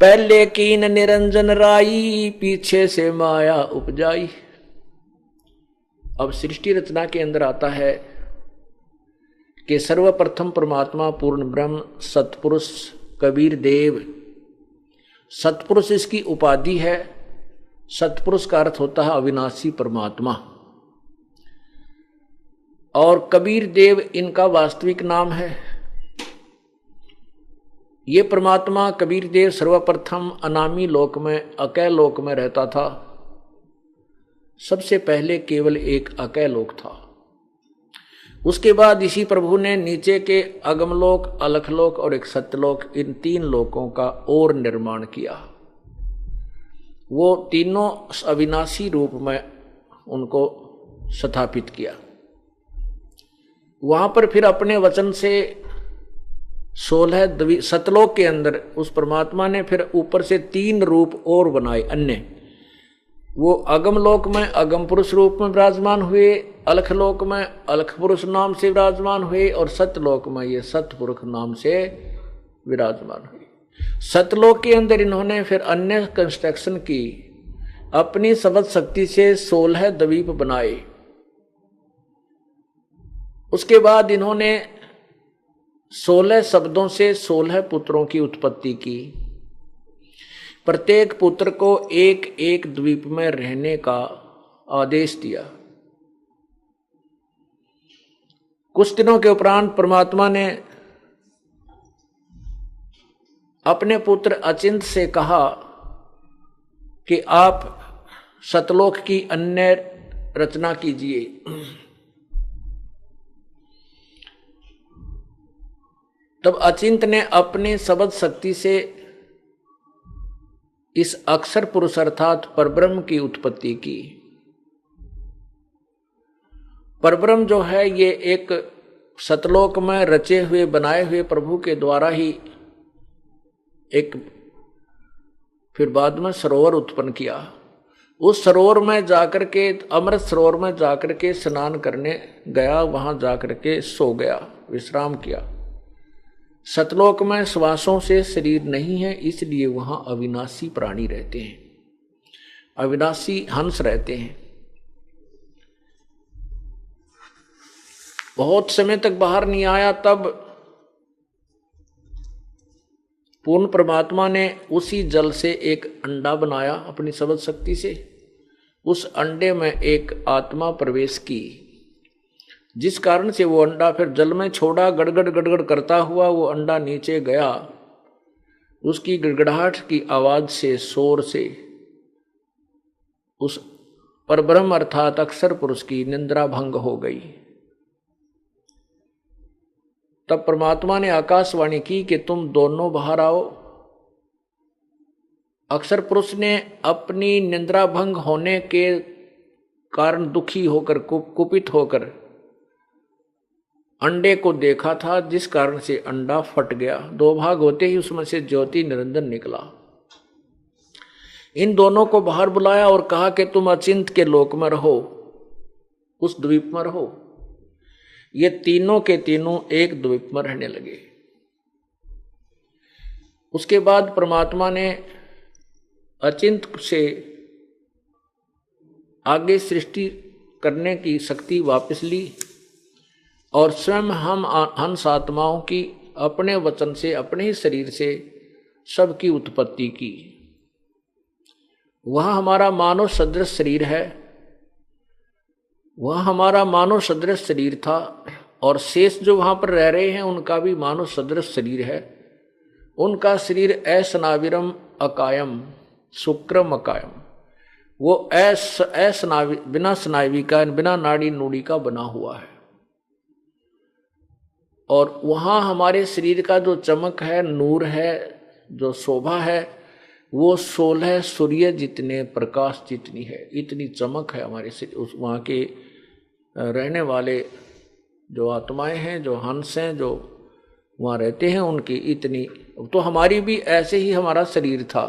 पहले कीन निरंजन राई, पीछे से माया उपजाई। अब सृष्टि रचना के अंदर आता है कि सर्वप्रथम परमात्मा पूर्ण ब्रह्म सतपुरुष कबीर देव। सतपुरुष इसकी उपाधि है। सतपुरुष का अर्थ होता है अविनाशी परमात्मा, और कबीर देव इनका वास्तविक नाम है। ये परमात्मा कबीर देव सर्वप्रथम अनामी लोक में, अकय लोक में रहता था। सबसे पहले केवल एक अकय लोक था। उसके बाद इसी प्रभु ने नीचे के अगमलोक, अलखलोक और एक सत्यलोक, इन 3 लोकों का और निर्माण किया। वो तीनों अविनाशी रूप में उनको स्थापित किया। वहां पर फिर अपने वचन से 16 सतलोक के अंदर उस परमात्मा ने फिर ऊपर से 3 रूप और बनाए अन्य। वो अगमलोक में अगम पुरुष रूप में विराजमान हुए, अलखलोक में अलख पुरुष नाम से विराजमान हुए, और सतलोक में ये सतपुरुष नाम से विराजमान हुए। सतलोक के अंदर इन्होंने फिर अन्य कंस्ट्रक्शन की। अपनी शब्द शक्ति से 16 द्वीप बनाए। उसके बाद इन्होंने 16 शब्दों से 16 पुत्रों की उत्पत्ति की। प्रत्येक पुत्र को एक एक द्वीप में रहने का आदेश दिया। कुछ दिनों के उपरांत परमात्मा ने अपने पुत्र अचिंत से कहा कि आप सतलोक की अन्य रचना कीजिए। तब अचिंत ने अपने शब्द शक्ति से इस अक्षर पुरुष अर्थात परब्रह्म की उत्पत्ति की। परब्रह्म जो है ये एक सतलोक में रचे हुए बनाए हुए प्रभु के द्वारा ही एक फिर बाद में सरोवर उत्पन्न किया। उस सरोवर में जाकर के, अमृत सरोवर में जाकर के स्नान करने गया, वहां जाकर के सो गया, विश्राम किया। सतलोक में श्वासों से शरीर नहीं है, इसलिए वहां अविनाशी प्राणी रहते हैं, अविनाशी हंस रहते हैं। बहुत समय तक बाहर नहीं आया, तब पूर्ण परमात्मा ने उसी जल से एक अंडा बनाया अपनी शब्द शक्ति से। उस अंडे में एक आत्मा प्रवेश की, जिस कारण से वो अंडा फिर जल में छोड़ा। गड़गड़ गड़गड़ करता हुआ वो अंडा नीचे गया। उसकी गड़गड़ाहट की आवाज से, शोर से उस परब्रह्म अर्थात अक्षर पुरुष की निंद्रा भंग हो गई। तब परमात्मा ने आकाशवाणी की कि तुम दोनों बाहर आओ। अक्षर पुरुष ने अपनी निंद्रा भंग होने के कारण दुखी होकर, कुपित होकर अंडे को देखा था, जिस कारण से अंडा फट गया। 2 भाग होते ही उसमें से ज्योति निरंजन निकला। इन दोनों को बाहर बुलाया और कहा कि तुम अचिंत के लोक में रहो, उस द्वीप में रहो। ये तीनों के तीनों एक द्वीप में रहने लगे। उसके बाद परमात्मा ने अचिंत से आगे सृष्टि करने की शक्ति वापस ली और स्वयं हम हंस आत्माओं की अपने वचन से, अपने ही शरीर से सबकी उत्पत्ति की। वह हमारा मानव सदृश शरीर है, वह हमारा मानव सदृश शरीर था, और शेष जो वहां पर रह रहे हैं उनका भी मानव सदृश शरीर है। उनका शरीर असनाविरम अकायम शुक्रम अकायम, वो बिना स्नायवी का, बिना नाड़ी नूड़ी का बना हुआ है। और वहां हमारे शरीर का जो चमक है, नूर है, जो शोभा है, वो 16 सूर्य जितने प्रकाश जितनी है, इतनी चमक है हमारे शरीर। उस वहाँ के रहने वाले जो आत्माएं हैं, जो हंस हैं, जो वहाँ रहते हैं, उनकी इतनी। तो हमारी भी ऐसे ही हमारा शरीर था।